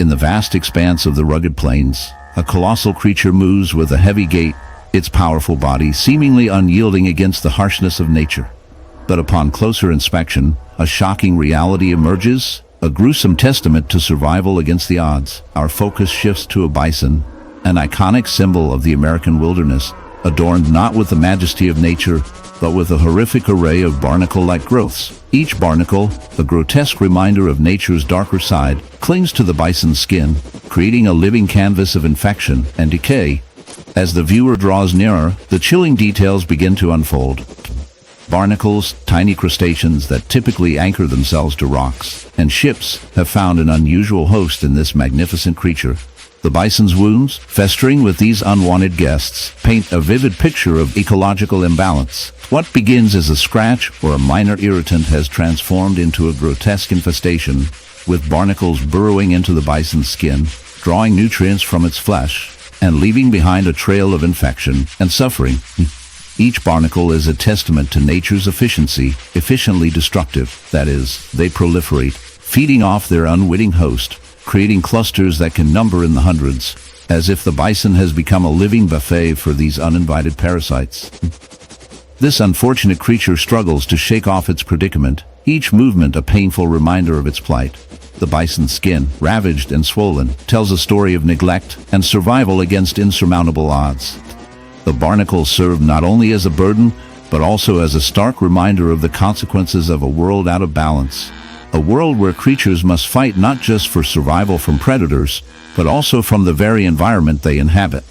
In the vast expanse of the rugged plains, a colossal creature moves with a heavy gait, its powerful body seemingly unyielding against the harshness of nature. But upon closer inspection, a shocking reality emerges, a gruesome testament to survival against the odds. Our focus shifts to a bison, an iconic symbol of the American wilderness, adorned not with the majesty of nature, but with a horrific array of barnacle-like growths. Each barnacle, a grotesque reminder of nature's darker side, clings to the bison's skin, creating a living canvas of infection and decay. As the viewer draws nearer, the chilling details begin to unfold. Barnacles, tiny crustaceans that typically anchor themselves to rocks and ships, have found an unusual host in this magnificent creature. The bison's wounds, festering with these unwanted guests, paint a vivid picture of ecological imbalance. What begins as a scratch or a minor irritant has transformed into a grotesque infestation, with barnacles burrowing into the bison's skin, drawing nutrients from its flesh, and leaving behind a trail of infection and suffering. Each barnacle is a testament to nature's efficiently destructive. That is, they proliferate, feeding off their unwitting host, creating clusters that can number in the hundreds, as if the bison has become a living buffet for these uninvited parasites. This unfortunate creature struggles to shake off its predicament, each movement a painful reminder of its plight. The bison's skin, ravaged and swollen, tells a story of neglect and survival against insurmountable odds. The barnacles serve not only as a burden, but also as a stark reminder of the consequences of a world out of balance. A world where creatures must fight not just for survival from predators, but also from the very environment they inhabit.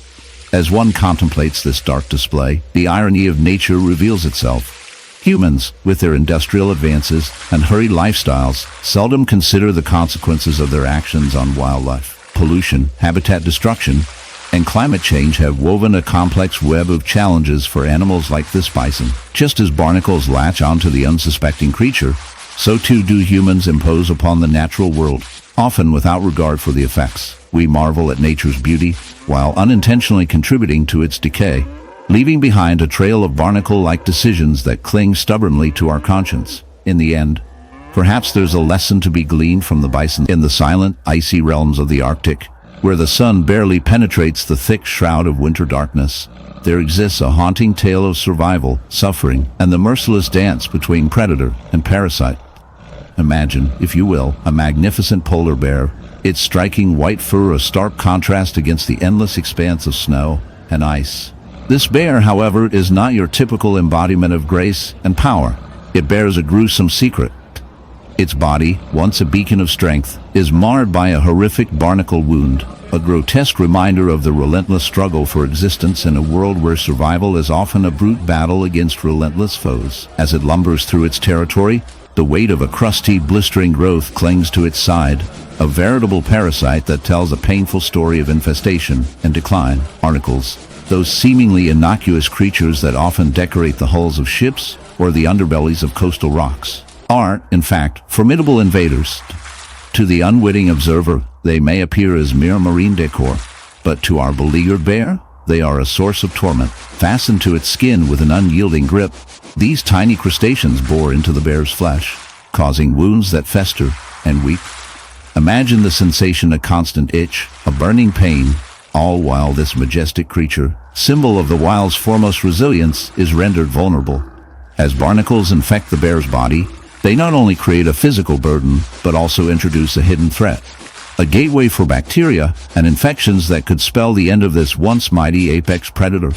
As one contemplates this dark display, the irony of nature reveals itself. Humans, with their industrial advances and hurried lifestyles, seldom consider the consequences of their actions on wildlife. Pollution, habitat destruction, and climate change have woven a complex web of challenges for animals like this bison. Just as barnacles latch onto the unsuspecting creature, so too do humans impose upon the natural world, often without regard for the effects. We marvel at nature's beauty, while unintentionally contributing to its decay, leaving behind a trail of barnacle-like decisions that cling stubbornly to our conscience. In the end, perhaps there's a lesson to be gleaned from the bison. In the silent, icy realms of the Arctic, where the sun barely penetrates the thick shroud of winter darkness, there exists a haunting tale of survival, suffering, and the merciless dance between predator and parasite. Imagine, if you will, a magnificent polar bear, its striking white fur a stark contrast against the endless expanse of snow and ice. This bear, however, is not your typical embodiment of grace and power. It bears a gruesome secret. Its body, once a beacon of strength, is marred by a horrific barnacle wound, a grotesque reminder of the relentless struggle for existence in a world where survival is often a brute battle against relentless foes. As it lumbers through its territory, the weight of a crusty, blistering growth clings to its side, a veritable parasite that tells a painful story of infestation and decline. Barnacles, those seemingly innocuous creatures that often decorate the hulls of ships or the underbellies of coastal rocks, are, in fact, formidable invaders. To the unwitting observer, they may appear as mere marine decor, but to our beleaguered bear, they are a source of torment. Fastened to its skin with an unyielding grip, these tiny crustaceans bore into the bear's flesh, causing wounds that fester and weep. Imagine the sensation: a constant itch, a burning pain, all while this majestic creature, symbol of the wild's foremost resilience, is rendered vulnerable. As barnacles infect the bear's body, they not only create a physical burden, but also introduce a hidden threat, a gateway for bacteria and infections that could spell the end of this once mighty apex predator.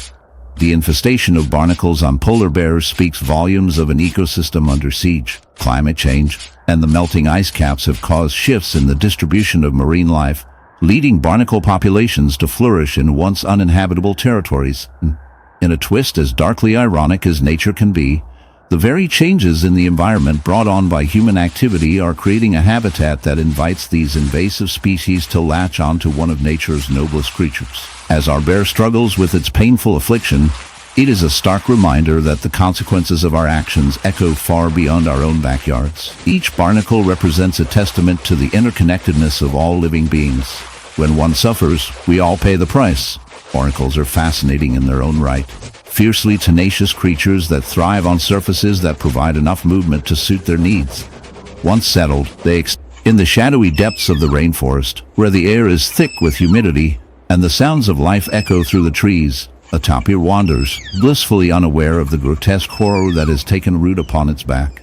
The infestation of barnacles on polar bears speaks volumes of an ecosystem under siege. Climate change and the melting ice caps have caused shifts in the distribution of marine life, leading barnacle populations to flourish in once uninhabitable territories. In a twist as darkly ironic as nature can be, the very changes in the environment brought on by human activity are creating a habitat that invites these invasive species to latch onto one of nature's noblest creatures. As our bear struggles with its painful affliction, it is a stark reminder that the consequences of our actions echo far beyond our own backyards. Each barnacle represents a testament to the interconnectedness of all living beings. When one suffers, we all pay the price. Barnacles are fascinating in their own right. Fiercely tenacious creatures that thrive on surfaces that provide enough movement to suit their needs. Once settled, they In the shadowy depths of the rainforest, where the air is thick with humidity and the sounds of life echo through the trees, a tapir wanders, blissfully unaware of the grotesque horror that has taken root upon its back.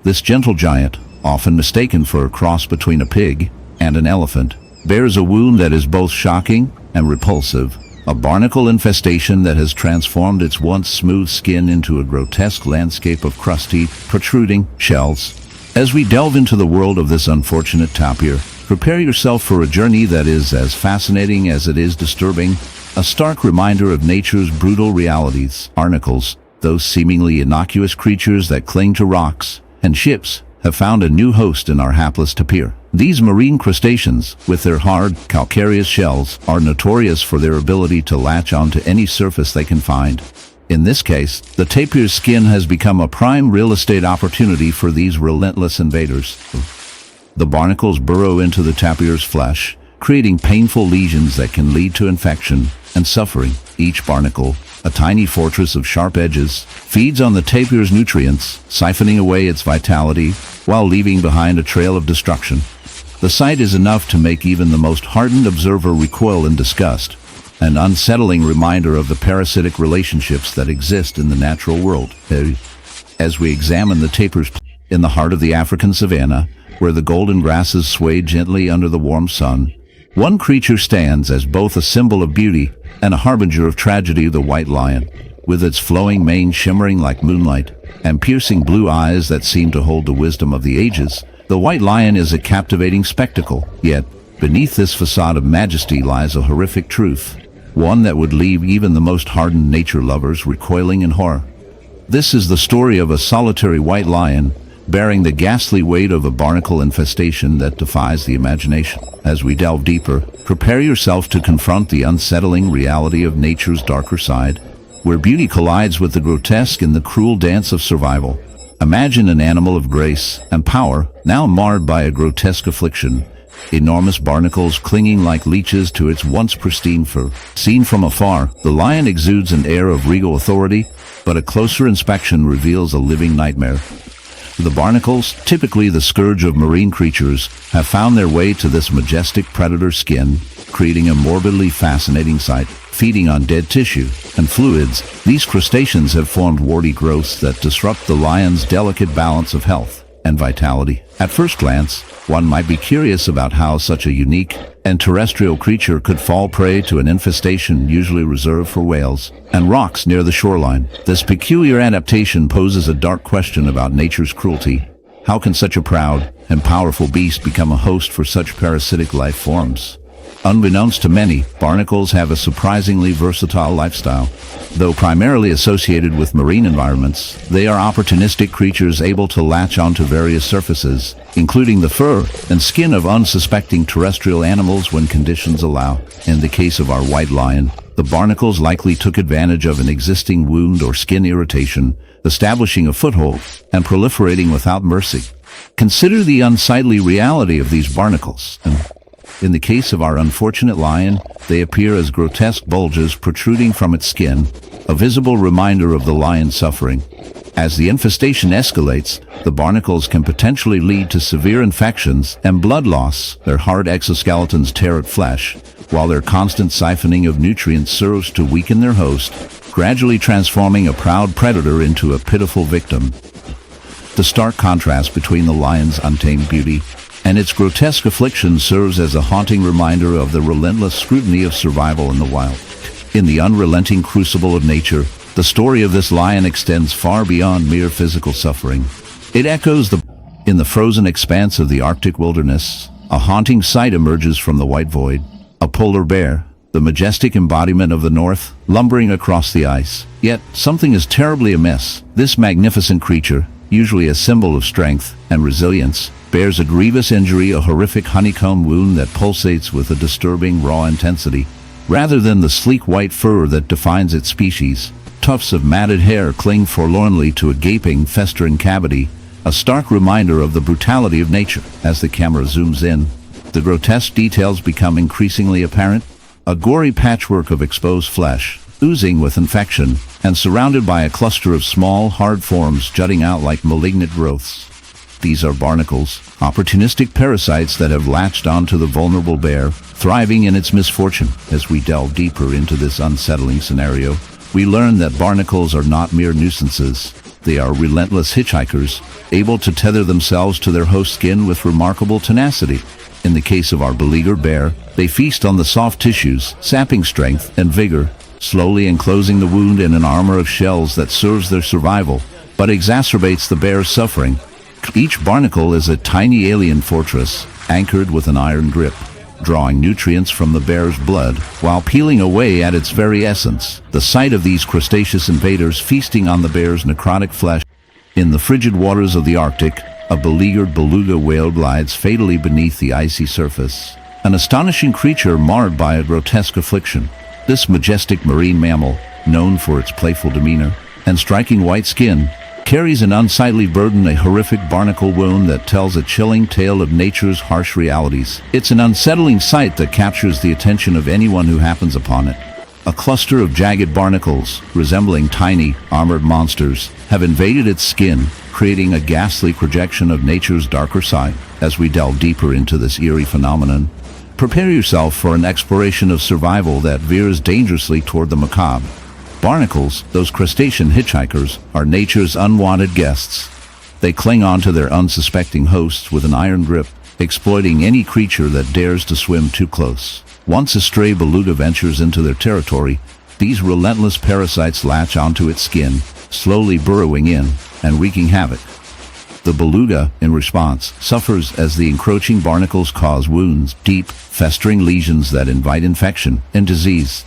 This gentle giant, often mistaken for a cross between a pig and an elephant, bears a wound that is both shocking and repulsive, a barnacle infestation that has transformed its once smooth skin into a grotesque landscape of crusty, protruding shells. As we delve into the world of this unfortunate tapir, prepare yourself for a journey that is as fascinating as it is disturbing, a stark reminder of nature's brutal realities. Barnacles, those seemingly innocuous creatures that cling to rocks and ships, have found a new host in our hapless tapir. These marine crustaceans, with their hard, calcareous shells, are notorious for their ability to latch onto any surface they can find. In this case, the tapir's skin has become a prime real estate opportunity for these relentless invaders. The barnacles burrow into the tapir's flesh, creating painful lesions that can lead to infection and suffering. Each barnacle, a tiny fortress of sharp edges, feeds on the tapir's nutrients, siphoning away its vitality while leaving behind a trail of destruction. The sight is enough to make even the most hardened observer recoil in disgust, an unsettling reminder of the parasitic relationships that exist in the natural world. As we examine the tapirs in the heart of the African savanna, where the golden grasses sway gently under the warm sun, one creature stands as both a symbol of beauty and a harbinger of tragedy: the white lion. With its flowing mane shimmering like moonlight and piercing blue eyes that seem to hold the wisdom of the ages, the white lion is a captivating spectacle. Yet, beneath this facade of majesty lies a horrific truth, one that would leave even the most hardened nature lovers recoiling in horror. This is the story of a solitary white lion, bearing the ghastly weight of a barnacle infestation that defies the imagination. As we delve deeper, prepare yourself to confront the unsettling reality of nature's darker side, where beauty collides with the grotesque in the cruel dance of survival. Imagine an animal of grace and power, now marred by a grotesque affliction, enormous barnacles clinging like leeches to its once pristine fur. Seen from afar, the lion exudes an air of regal authority, but a closer inspection reveals a living nightmare. The barnacles, typically the scourge of marine creatures, have found their way to this majestic predator's skin, creating a morbidly fascinating sight. Feeding on dead tissue and fluids, these crustaceans have formed warty growths that disrupt the lion's delicate balance of health and vitality. At first glance, one might be curious about how such a unique and terrestrial creature could fall prey to an infestation usually reserved for whales and rocks near the shoreline. This peculiar adaptation poses a dark question about nature's cruelty. How can such a proud and powerful beast become a host for such parasitic life forms? Unbeknownst to many, barnacles have a surprisingly versatile lifestyle. Though primarily associated with marine environments, they are opportunistic creatures able to latch onto various surfaces, including the fur and skin of unsuspecting terrestrial animals when conditions allow. In the case of our white lion, the barnacles likely took advantage of an existing wound or skin irritation, establishing a foothold and proliferating without mercy. Consider the unsightly reality of these barnacles. In the case of our unfortunate lion, they appear as grotesque bulges protruding from its skin, a visible reminder of the lion's suffering. As the infestation escalates, the barnacles can potentially lead to severe infections and blood loss. Their hard exoskeletons tear at flesh, while their constant siphoning of nutrients serves to weaken their host, gradually transforming a proud predator into a pitiful victim. The stark contrast between the lion's untamed beauty and its grotesque affliction serves as a haunting reminder of the relentless scrutiny of survival in the wild. In the unrelenting crucible of nature, the story of this lion extends far beyond mere physical suffering. It echoes in the frozen expanse of the Arctic wilderness. A haunting sight emerges from the white void: a polar bear, the majestic embodiment of the North, lumbering across the ice. Yet, something is terribly amiss. This magnificent creature, usually a symbol of strength and resilience, bears a grievous injury, a horrific honeycomb wound that pulsates with a disturbing raw intensity. Rather than the sleek white fur that defines its species, tufts of matted hair cling forlornly to a gaping, festering cavity, a stark reminder of the brutality of nature. As the camera zooms in, the grotesque details become increasingly apparent: a gory patchwork of exposed flesh, oozing with infection, and surrounded by a cluster of small, hard forms jutting out like malignant growths. These are barnacles, opportunistic parasites that have latched onto the vulnerable bear, thriving in its misfortune. As we delve deeper into this unsettling scenario, we learn that barnacles are not mere nuisances. They are relentless hitchhikers, able to tether themselves to their host skin with remarkable tenacity. In the case of our beleaguered bear, they feast on the soft tissues, sapping strength and vigor, slowly enclosing the wound in an armor of shells that serves their survival, but exacerbates the bear's suffering. Each barnacle is a tiny alien fortress, anchored with an iron grip, drawing nutrients from the bear's blood while peeling away at its very essence. The sight of these crustaceous invaders feasting on the bear's necrotic flesh. In the frigid waters of the Arctic, a beleaguered beluga whale glides fatally beneath the icy surface, an astonishing creature marred by a grotesque affliction. This majestic marine mammal, known for its playful demeanor and striking white skin, carries an unsightly burden, a horrific barnacle wound that tells a chilling tale of nature's harsh realities. It's an unsettling sight that captures the attention of anyone who happens upon it. A cluster of jagged barnacles, resembling tiny, armored monsters, have invaded its skin, creating a ghastly projection of nature's darker side. As we delve deeper into this eerie phenomenon, prepare yourself for an exploration of survival that veers dangerously toward the macabre. Barnacles, those crustacean hitchhikers, are nature's unwanted guests. They cling on to their unsuspecting hosts with an iron grip, exploiting any creature that dares to swim too close. Once a stray beluga ventures into their territory, these relentless parasites latch onto its skin, slowly burrowing in and wreaking havoc. The beluga, in response, suffers as the encroaching barnacles cause wounds, deep, festering lesions that invite infection and disease.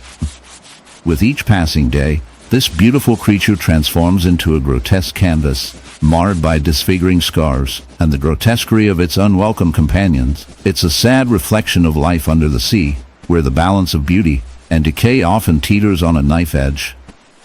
With each passing day, this beautiful creature transforms into a grotesque canvas, marred by disfiguring scars and the grotesquerie of its unwelcome companions. It's a sad reflection of life under the sea, where the balance of beauty and decay often teeters on a knife edge.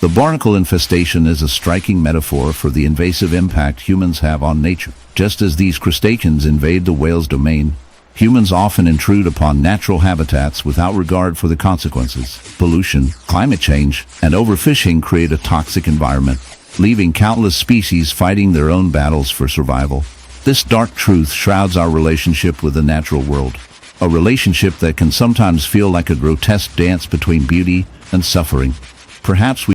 The barnacle infestation is a striking metaphor for the invasive impact humans have on nature. Just as these crustaceans invade the whale's domain, humans often intrude upon natural habitats without regard for the consequences. Pollution, climate change, and overfishing create a toxic environment, leaving countless species fighting their own battles for survival. This dark truth shrouds our relationship with the natural world, a relationship that can sometimes feel like a grotesque dance between beauty and suffering. Perhaps we